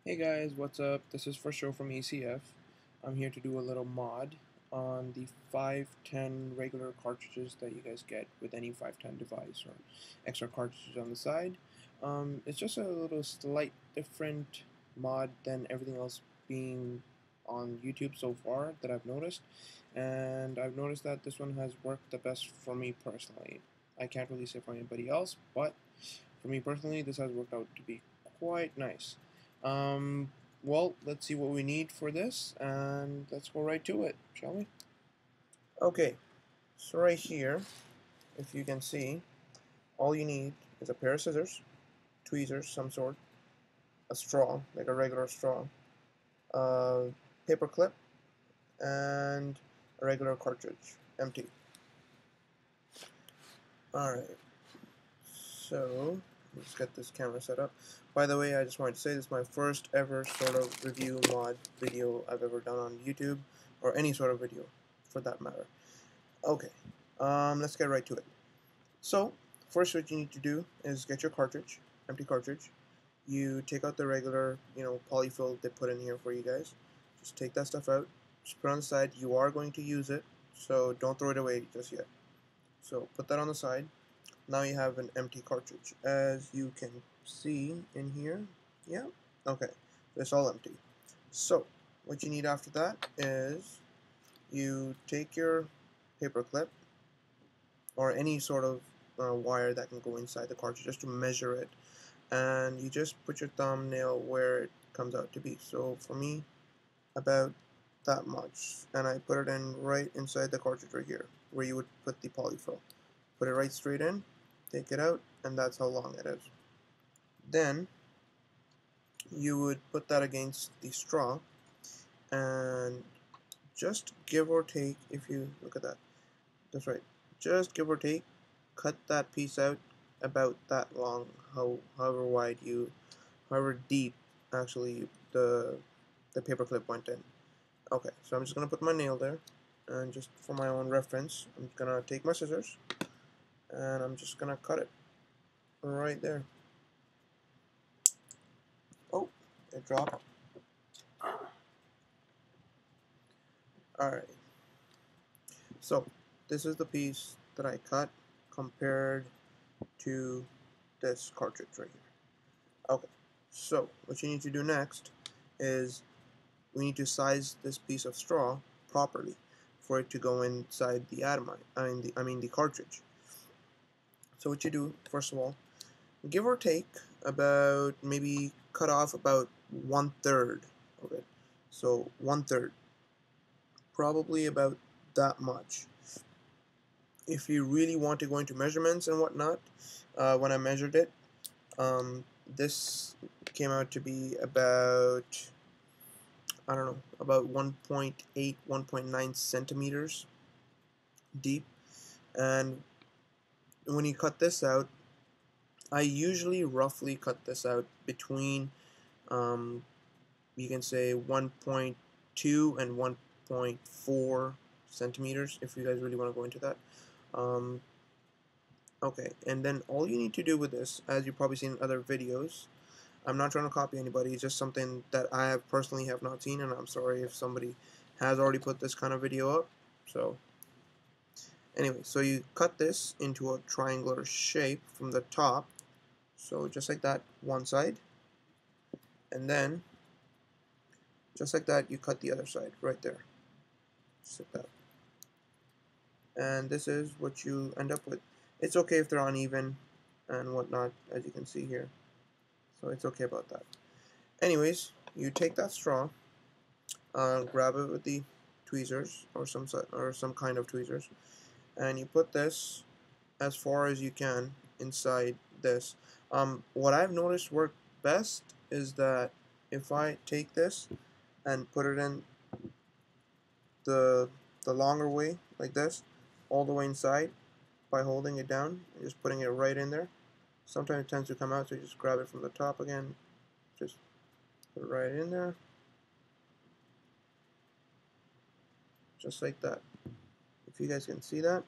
Hey guys, what's up? This is for show from ACF. I'm here to do a little mod on the 510 regular cartridges that you guys get with any 510 device or extra cartridges on the side. It's just a little slight different mod than everything else being on YouTube so far that I've noticed, and I've noticed that this one has worked the best for me personally. I can't really say for anybody else, but for me personally, this has worked out to be quite nice. Um, well, let's see what we need for this, and let's go right to it, shall we? Okay, so right here, if you can see, all you need is a pair of scissors, tweezers, some sort, a straw, like a regular straw, a paper clip, and a regular cartridge, empty. Alright, so let's get this camera set up. By the way, I just wanted to say this is my first ever sort of review mod video I've ever done on YouTube, or any sort of video for that matter. Okay, let's get right to it. So, first what you need to do is get your cartridge, empty cartridge. You take out the regular, polyfill they put in here for you guys. Just take that stuff out, just put it on the side. You are going to use it, so don't throw it away just yet. So, put that on the side. Now you have an empty cartridge. As you can see in here, yeah, okay, it's all empty. So, what you need after that is you take your paper clip or any sort of wire that can go inside the cartridge just to measure it, and you just put your thumbnail where it comes out to be. So for me, about that much, and I put it in right inside the cartridge right here where you would put the polyfill. Put it right straight in, take it out, and that's how long it is. Then you would put that against the straw, and just give or take, if you look at that, that's right, just give or take, cut that piece out about that long, however deep actually the paperclip went in. Okay, so I'm just gonna put my nail there, and just for my own reference, I'm gonna take my scissors, and I'm just gonna cut it right there. Oh, it dropped. Alright, so this is the piece that I cut compared to this cartridge right here. Okay, so what you need to do next is we need to size this piece of straw properly for it to go inside the atom. I mean the cartridge. So what you do, first of all, give or take about, maybe cut off about 1/3 of it. So 1/3, probably about that much. If you really want to go into measurements and whatnot, when I measured it, this came out to be about, I don't know, about 1.8, 1.9 centimeters deep. And when you cut this out, I usually roughly cut this out between, you can say 1.2 and 1.4 centimeters, if you guys really want to go into that. Okay, and then all you need to do with this, as you've probably seen in other videos, I'm not trying to copy anybody, it's just something that I have personally have not seen, and I'm sorry if somebody has already put this kind of video up. So anyway, so you cut this into a triangular shape from the top, so just like that, one side, and then just like that you cut the other side right there, just like that. And this is what you end up with. It's okay if they're uneven and whatnot, as you can see here, so it's okay about that. Anyways, you take that straw, grab it with the tweezers or some kind of tweezers, and you put this as far as you can inside this. What I've noticed worked best is that if I take this and put it in the longer way, like this, all the way inside, by holding it down and just putting it right in there. Sometimes it tends to come out, so you just grab it from the top again, just put it right in there, just like that. If you guys can see that.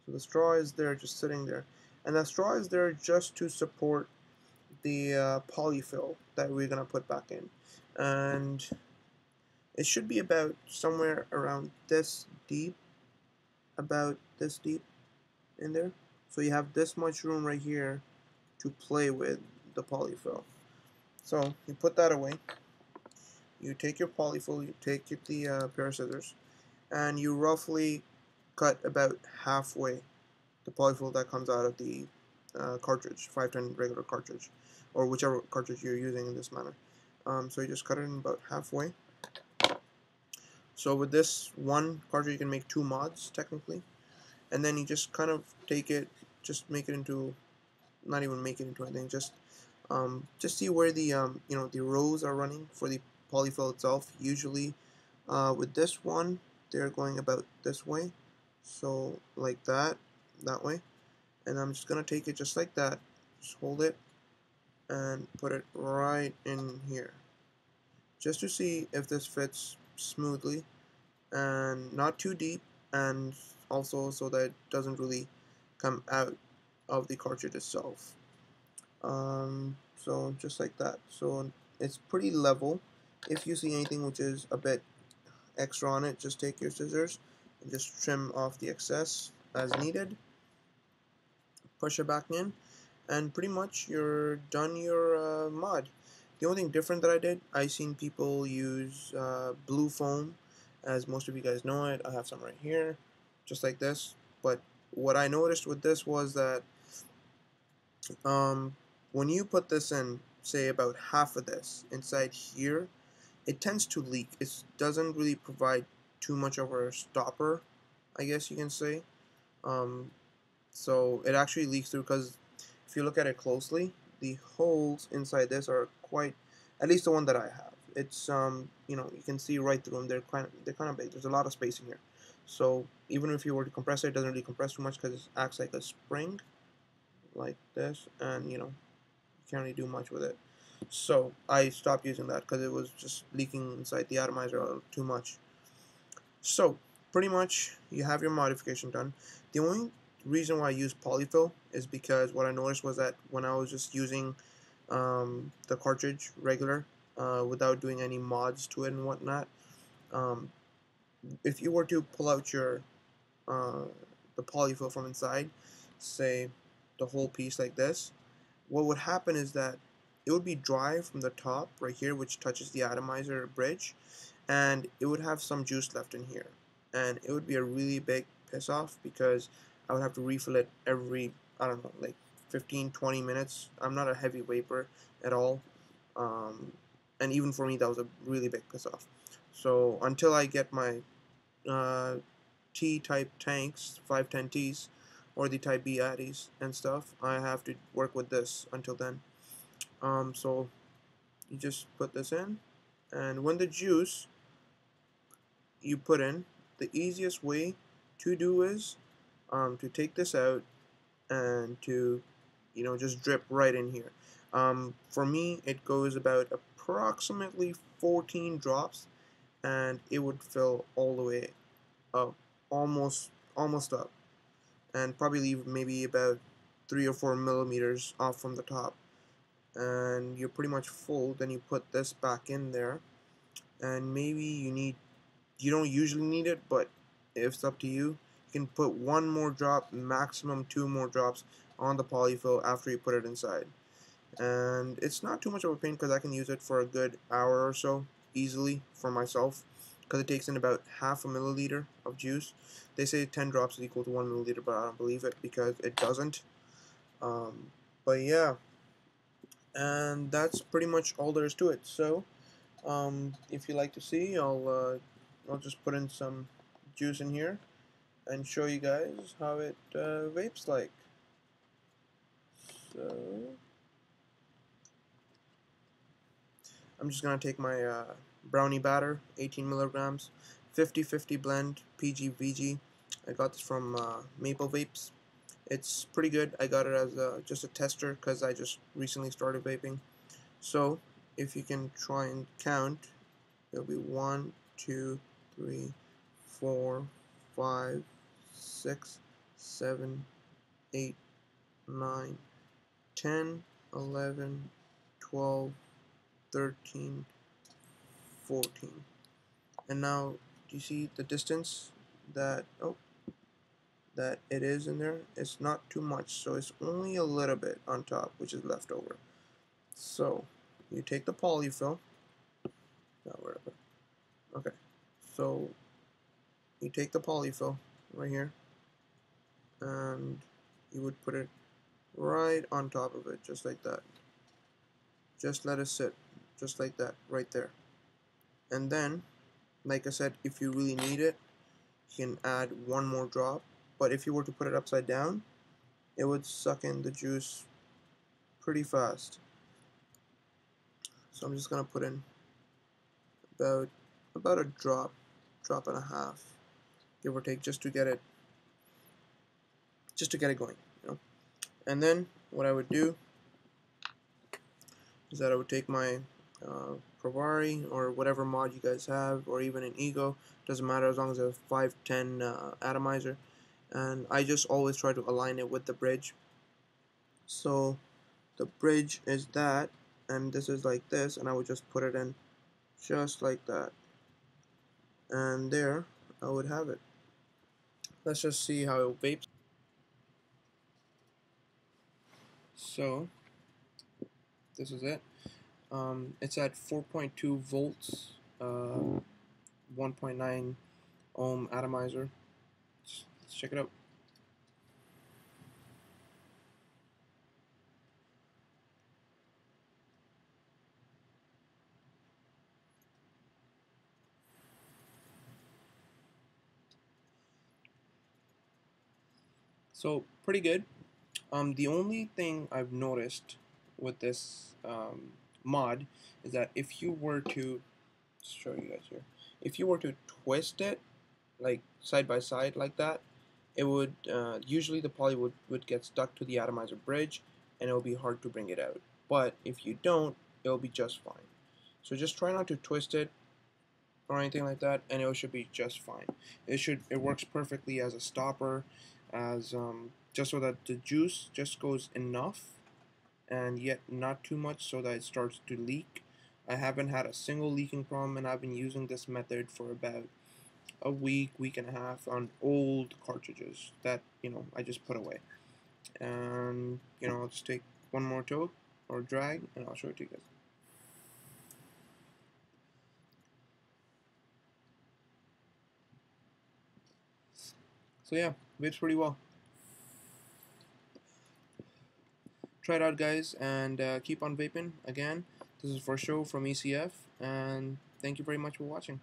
So the straw is there, just sitting there, and that straw is there just to support the polyfill that we're gonna put back in, and it should be about somewhere around this deep, about this deep in there. So you have this much room right here to play with the polyfill. So you put that away. You take your polyfill, you take the pair of scissors, and you roughly cut about halfway the polyfill that comes out of the cartridge, 510 regular cartridge, or whichever cartridge you're using in this manner. So you just cut it in about halfway. So with this one cartridge, you can make 2 mods technically, and then you just kind of take it, just make it into, not even make it into anything, just see where the the rows are running for the polyfill itself. Usually, with this one, they're going about this way, so like that way, and I'm just gonna take it just like that, just hold it and put it right in here, just to see if this fits smoothly and not too deep, and also so that it doesn't really come out of the cartridge itself. So just like that. So it's pretty level. If you see anything which is a bit extra on it, just take your scissors and just trim off the excess as needed. Push it back in, and pretty much you're done your mod. The only thing different that I did, I seen people use blue foam, as most of you guys know it. I have some right here, just like this. But what I noticed with this was that when you put this in, say about half of this inside here, it tends to leak. It doesn't really provide too much of a stopper, I guess you can say. Um, so it actually leaks through, because if you look at it closely, the holes inside this are quite, at least the one that I have. It's you can see right through them. They're kind of big. There's a lot of space in here. So even if you were to compress it, it doesn't really compress too much because it acts like a spring, like this, and you can't really do much with it. So I stopped using that because it was just leaking inside the atomizer too much. So pretty much you have your modification done. The only reason why I use polyfill is because what I noticed was that when I was just using the cartridge regular, without doing any mods to it and whatnot, um, if you were to pull out your the polyfill from inside, say the whole piece like this, what would happen is that it would be dry from the top right here, which touches the atomizer bridge, and it would have some juice left in here, and it would be a really big piss off because I would have to refill it every, I don't know, like 15-20 minutes. I'm not a heavy vapor at all, um, and even for me that was a really big piss off. So until I get my uh, T-type tanks, 510Ts, or the Type B atties and stuff, I have to work with this until then. So you just put this in, and when the juice you put in, the easiest way to do is to take this out and to just drip right in here. For me, it goes about approximately 14 drops, and it would fill all the way up, almost up, and probably leave maybe about 3 or 4 millimeters off from the top, and you're pretty much full. Then you put this back in there, and maybe you don't usually need it, but if it's up to you, you can put 1 more drop, maximum 2 more drops on the polyfill after you put it inside. And it's not too much of a pain because I can use it for a good hour or so easily for myself, because it takes in about half a milliliter of juice. They say 10 drops is equal to 1 milliliter, but I don't believe it because it doesn't. But yeah, and that's pretty much all there is to it. So if you like to see, I'll just put in some juice in here and show you guys how it vapes like. So I'm just gonna take my brownie batter, 18 milligrams, 50/50 blend, PG VG. I got this from Maple Vapes. It's pretty good. I got it as just a tester because I just recently started vaping. So if you can try and count, it'll be 1, 2, 3, 4, 5, 6, 7, 8, 9, 10, 11, 12, 13, 14. And now, do you see the distance that, that it is in there? It's not too much, so it's only a little bit on top, which is left over. So, you take the polyfill. Okay, so you take the polyfill right here, and you would put it right on top of it, just like that. Just let it sit, just like that, right there. And then, like I said, if you really need it, you can add one more drop. But if you were to put it upside down, it would suck in the juice pretty fast. So I'm just gonna put in about a drop and a half, give or take, just to get it going, you know. And then what I would do is that I would take my Provari or whatever mod you guys have, or even an Ego, doesn't matter as long as it's a 510 atomizer, and I just always try to align it with the bridge. So the bridge is that, and this is like this, and I would just put it in just like that, and there I would have it. Let's just see how it vapes. So this is it. It's at 4.2 volts, 1.9 ohm atomizer. Let's check it out. So pretty good. The only thing I've noticed with this mod is that if you were to show you guys here, if you were to twist it like side by side like that, it would usually the poly would get stuck to the atomizer bridge, and it will be hard to bring it out. But if you don't, it'll be just fine. So just try not to twist it or anything like that, and it should be just fine. It works perfectly as a stopper, as just so that the juice just goes enough and yet not too much so that it starts to leak. I haven't had a single leaking problem, and I've been using this method for about a week and a half on old cartridges that I just put away. And I'll just take one more toke or drag, and I'll show it to you guys. So yeah, vapes pretty well. Try it out, guys, and keep on vaping. Again, this is for show from ECF, and thank you very much for watching.